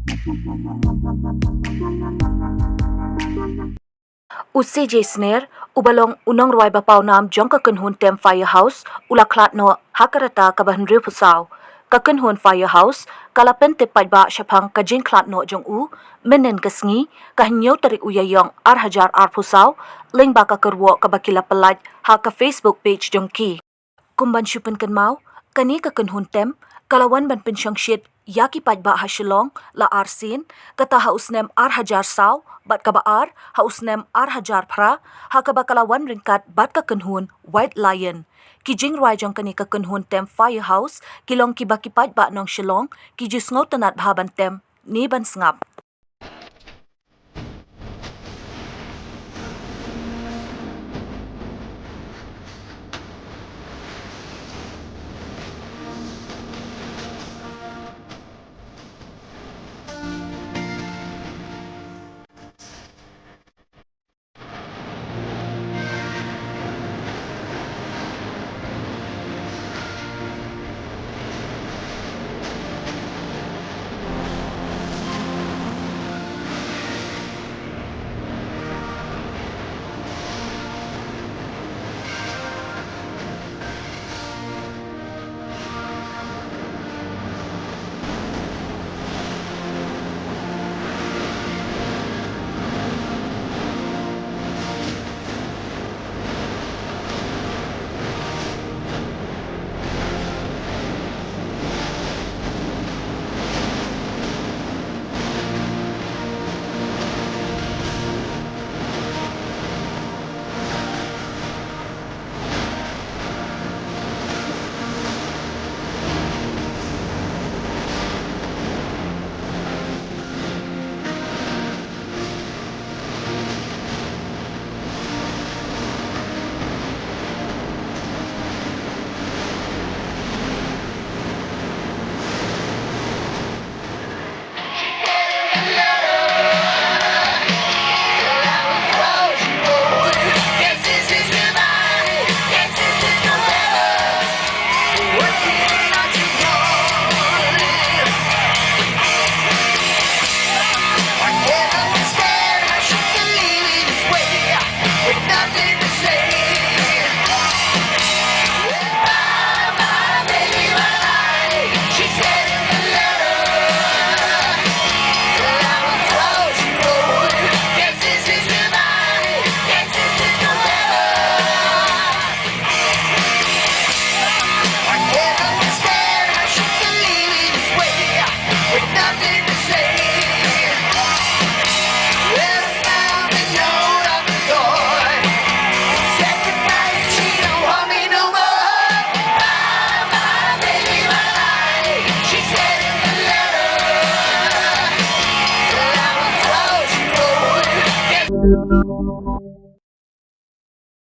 UCJ Snare, ubalong Nongrwai bapaw nam jong kynhun tem Firehouse, ula Khlad Noh hakarata kabahnri pusaw. Kynhun Firehouse, kalapen te paidbah syapang kajing Khlad Noh jong menen kesngi, Sngewtynnad uyayong hajar pusaw, link baka kerwo kabakila pelaj ha ka Facebook page jong ki. Kumban syupen kynmaw, kani kynhun tem, kalawan ban pynshongshit, Iaki paidbah Shillong la sien, kata snem hajar saw, bat kaba snem hajar phra, kaba kalawan ryngkat bat kynhun White Lion. Ki Jingrwai jong kani kynhun tem Firehouse, kilong kiba paidbah Nong Shillong, ki Sngewtynnad Bha ban tem, ni ban sngap.